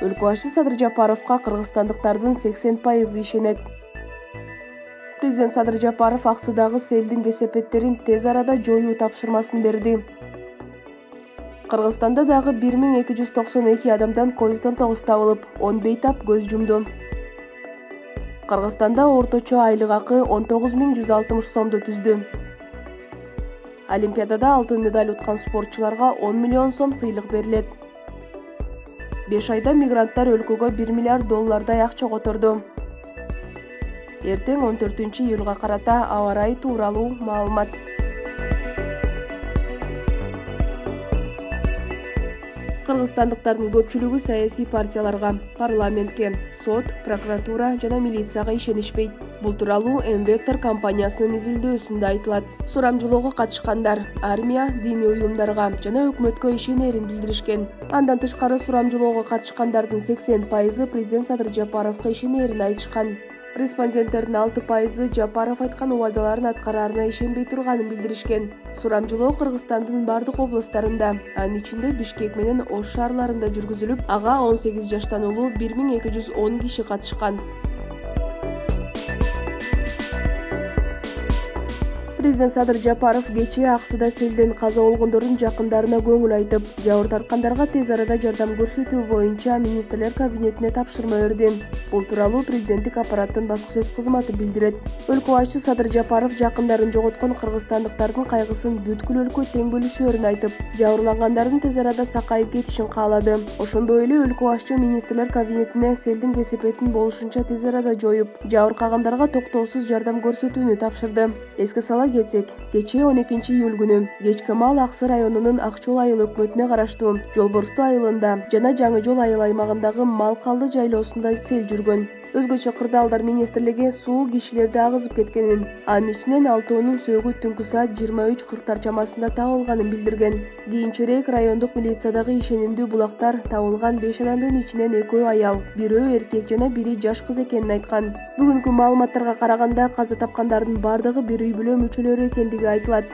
Өлкө башчысы Садыр Жапаровго кыргызстандыктардын 80% ишенет. Президент Садыр Жапаров аксыдагы селдин кесепеттерин тез арада жоюу тапшырмасын берди. Кыргызстанда дагы 1292 адамдан COVID-19 табылып, 10 бейтап көз жумду. Кыргызстанда орточо айлык акы 19.160 сомду түздү. Олимпиадада алтын медаль уткан спортчуларга 10 миллион сом сыйлык берилет. 5 айда мигранттар өлкөгө 1 миллиард доллардай акча которду. Эртең 14-июлга карата аба ырайы тууралуу маалымат. Кыргызстандыктардын көпчүлүгү саясий партияларга, парламентке, сот, прокуратура жана милицияга ишенишпейт. Бул тууралуу М-Вектор компаниясынын изилдөөсүндө айтылат. Сурамжылоого катышкандар армия, диний уюмдарга жана өкмөткө ишенерин билдиришкен. Андан тышкары сурамжылоого катышкандардын 80% президент Садыр Жапаровго ишенерин айтышкан. Респонденттердин 6% Жапаров айткан убадаларын аткараарына ишенбей турганын билдиришкен. Сурамжылоо Кыргызстандын бардык облустарында, анын ичинде Бишкек менен Ош шаарларында жүргүзүлүп, ага 18 жаштан улуу 1210 киши катышкан. Президент Садыр Жапаров кечээ аксыда селден каза болгондордун жакындарына көңүл айтып, жабыр тарткандарга тез арада жардам көрсөтүү боюнча министрлер кабинетине тапшырма берди. Бул тууралуу президенттик аппараттын баскы сөз кызматы билдирет. Өлкө башчысы Садыр Жапаров жакындарын жоготкон кыргызстандыктардын кайгысын бүткүл өлкө тең бөлүшөөрүн айтып, жабырлангандардын тез арада сакайып кетишин каалады. Ошондой эле өлкө башчы министрлер кабинетине селдин кесепетин болушунча тез арада жоюп, жабыркагандарга токтоосуз жардам көрсөтүүнү тапшырды. Эске сала кетсек, кечээ 12-июль күнү кечки маал Аксы районунун Акчол айыл өкмөтүнө караштуу Жолборсту айылында жана Жаңы Жол айыл аймагындагы мал калды жайлоосунда сел жүргөн. Өзгөчө кырдаалдар министрлиги суу кишилерди агызып кеткенин, анын ичинен 6-оонун сөөгү түнкү саат 23:40 чамасында табылганын билдирген. Кийинчерээк райондук милициядагы ишенимдүү булактар табылган 5 адамдын ичинен 2 аял, бирөө эркек жана бири жаш кыз экенин айткан. Бүгүнкү маалыматтарга караганда каза тапкандардын бардыгы бир үй бүлө мүчөлөрү экендиги айтылат.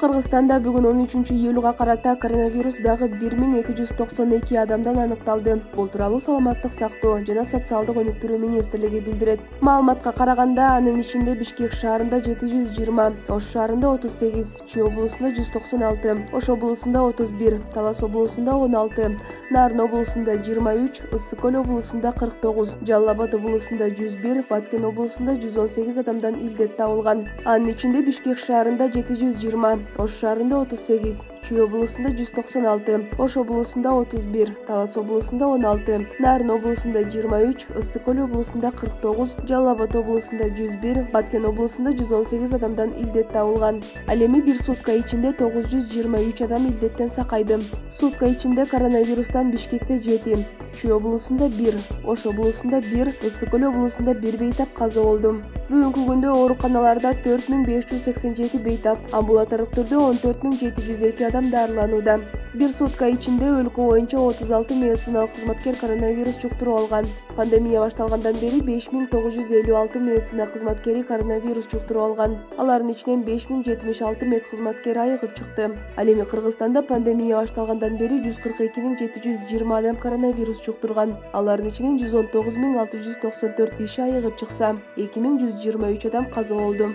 Кыргызстанда бүгүн 13-июлга карата коронавирус дагы 1292 адамдан аныкталды. Бул тууралуу Саламаттык сактоо жана социалдык өнүктүрүү министрлиги билдирет. Маалыматка караганда, анын ичинде Бишкек шаарында 720, Ош шаарында 38, Чүй облусунда 196, Ош облусунда 31, Талас облусунда 16, Нарын облусунда 23, Ысык Көл облусунда 49, Жалал Абад облусунда 101, Баткен облусунда 118 адамдан илдет табылган. Анын ичинде Бишкек шаарында 720, Ош шаарында 38, Чүй облусунда 196, Ош облусунда 31, Талас облусунда 16, Нарын облусунда 23, Ысык Көл облусунда 49, Жалал Абад облусунда 101, Баткен облусунда 118 адамдан илдет табылган. Ал эми бир сутка ичинде 923 адам илдеттен сакайды. Сутка ичинде коронавирустан Бишкекте 7, Чүй облусунда 1, Ош облусунда 1, Ысык Көл облусунда 1 бейтап каза болду. Бүгүнкү күндө ооруканаларда 4587 бейтап, амбулатордук түрдө 14702 адам дарыланууда. Бир сутка ичинде өлкө боюнча 36 медициналык кызматкер коронавирус жуктуруп алган. Пандемия башталгандан бери 5956 медицина кызматкери коронавирус жуктуруп алган. Алардын ичинен 5076 медкызматкер айыгып чыкты. Ал эми Кыргызстанда пандемия башталгандан бери 142720 адам коронавирус жуктурган. Алардын ичинен 119694 киши айыгып чыкса, 2123 адам каза болду.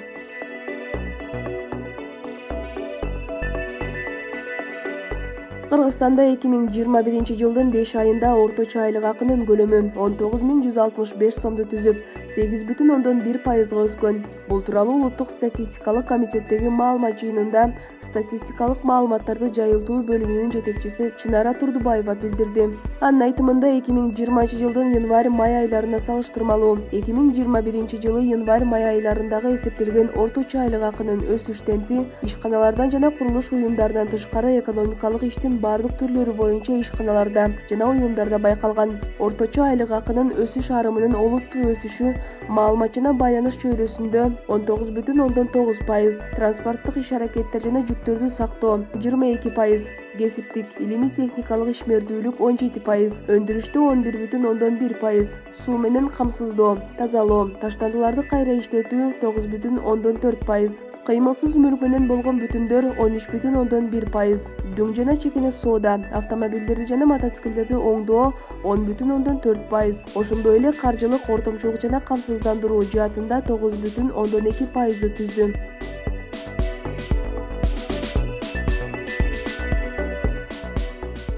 Кыргызстанда 2021-жылдын 5 айында орточо айлык акынын көлөмү 19.165 сомду түзүп, 8,1%га өскөн. Бул тууралуу Улуттук статистикалык комитеттеги маалымат жыйынында статистикалык маалыматтарды жайылтуу бөлүмүнүн жетекчиси Чынара Турдубаева билдирди. Анын айтымында 2020-жылдын январь-май айларына салыштырмалуу 2021-жылы январь-май айларындагы эсептелген орточо айлык акынын өсүш темпи ишканалардан жана курулуш уюмдарынан тышкары экономикалык иштин бардык түрлөрү боюнча ишканаларда жана уюмдарда байкалган. Орточо айлык акынын өсүш арымынын олуттуу өсүшү маалымат жана байланыш чөйрөсүндө 19,9%, транспорттық иш-аракеттер жана жүктөрдү сактоо 22%, кесиптик, илимий техникалык ишмердүүлүк 17%, өндүрүштө 11,1%, суу менен камсыздоо, тазалоо, таштандыларды кайра иштетүү 9,4%, кыймылсыз өмүрүк менен болгон бүтүмдөр 13,1%, дүң жана чекине соода, автомобилдерди жана мотоциклдерди оңдоо 10,4%, ошондой эле каржылык ортомчулук жана камсыздандыруу жаатында 9,2%ды түздү.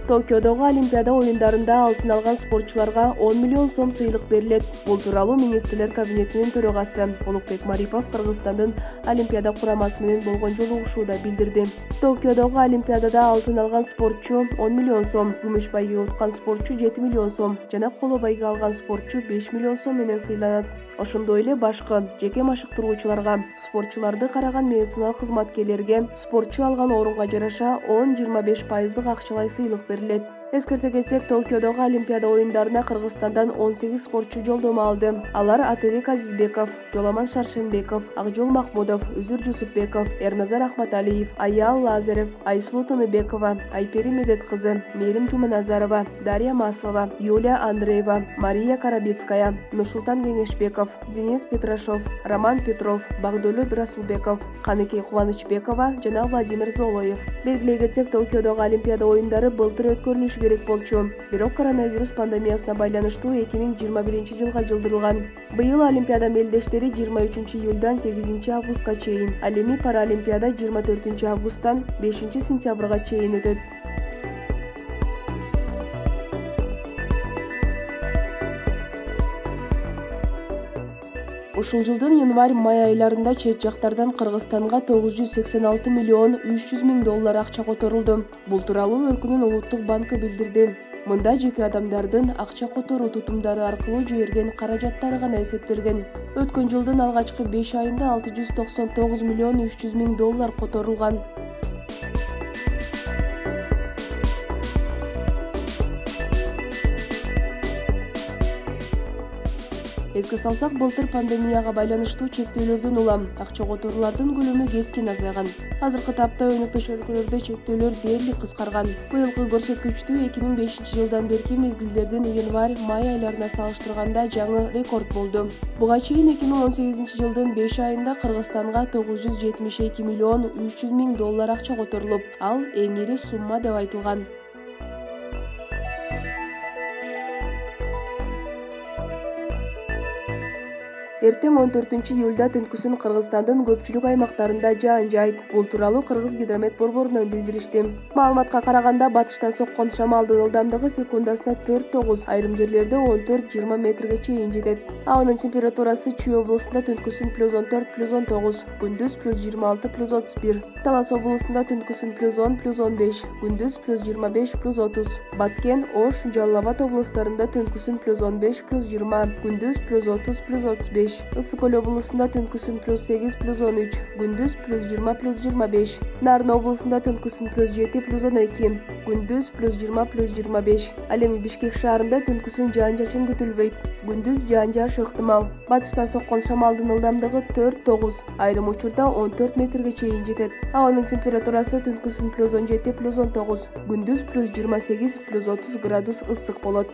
Токиодогу Олимпиада оюндарында алтын алган спортчуларга 10 миллион сом сыйлык берилет. Бул тууралуу Министрлер кабинетинин төрагасы Улукбек Марипов Кыргызстандын Олимпиада курамасы менен болгон жолугушууда билдирди. Токиодогу Олимпиадада алтын алган спортчу 10 миллион сом, күмүш байге уткан спортчу 7 миллион сом жана коло байге алган спортчу 5 миллион сом менен сыйланат. Ошондой эле башкы жеке машыктыруучуларга, спортчуларды караган медициналык кызматкерлерге спортчу алган орунга жараша 10-25%дык акчалай сыйлык берилет. Эскерте кетсек, Токиодогу Олимпиада оюндарына Кыргызстандан 18 спортчу жолдомо алды. Алар Атыбек Азизбеков, Жоламан Шаршенбеков, Акжол Махмудов, Үзүр Жусупбеков, Эрназар Ахматалиев, Аял Лазарев, Айсулуу Тыныбекова, Айпери Медет кызы, Мерим Жуманазарова, Дарья Маслова, Юлия Андреева, Мария Карабецкая, Нурсултан Кеңешбеков, Денис Петрашов, Роман Петров, Багдөлөт Расулбеков, Каныкей Кубанычбекова жана Владимир Золоев. Белгилей кетсек, Токиодогу Олимпиада оюндары былтыр өткөрүлүшү керек болчу. Бирок коронавирус пандемиясына байланыштуу 2021-жылга жылдырылган. Быйыл Олимпиада мелдештери 23-июлдан 8-августка чейин, ал эми Паралимпиада 24-августтан 5-сентябрга чейин өтөт. Ушул жылдын январь-май айларында чет жактардан Кыргызстанга 986 миллион 300 миң доллар акча которулду. Бул тууралуу өлкөнүн улуттук банкы билдирди. Мында жеке адамдардын акча которуу тутумдары аркылуу жиберген каражаттары гана эсептелген. Өткөн жылдын алгачкы 5 айында 699 миллион 300 миң доллар которулган. Эске салсак, былтыр пандемияга байланыштуу чектөөлөрдөн улам акча которуулардын көлөмү кескин азайган. Азыркы тапта өнөктөш өлкөлөрдө чектөөлөр дээрлик кыскарган. Быйылкы көрсөткүчтү 2005-жылдан берки мезгилдердин январь-май айларына салыштырганда жаңы рекорд болду. Буга чейин 2018-жылдын 5 айында Кыргызстанга 972 миллион 300 миң доллар акча которулуп, ал эң ири сумма деп айтылган. Эртең 14-июлда түнкүсүн Кыргызстандын көпчүлүк аймактарында жаан жаайт. Бул тууралуу Кыргыз гидромет борборунан билдиришти. Маалыматка караганда, батыштан соккон шамалдын ылдамдыгы секундасына 4-9, айрым жерлерде 14-20 метрге чейин жетет. Абанын температурасы Чүй облусунда түнкүсүн +14-+19, күндүз +26-+31, Талас облусунда түнкүсүн +10-+15, күндүз +25-+30, Баткен, Ош, Жалал Абад облустарында түнкүсүн +15-+20, күндүз +30-+35, Ысык Көл облусунда түнкүсүн +8-+13, күндүз +20-+25, Нарын облусунда түнкүсүн +7-+12, күндүз +20-+25. Ал эми Бишкек шаарында түнкүсүн жаан-жашын күтүлбөйт, күндүз жаан-жаш ыктымал. Батыштан соккон шамалдын ылдамдыгы 4-9, айрым учурда 14 метрге чейин жетет. Абанын температурасы түнкүсүн +17-+19, күндүз +28-+30 градус ысык болот.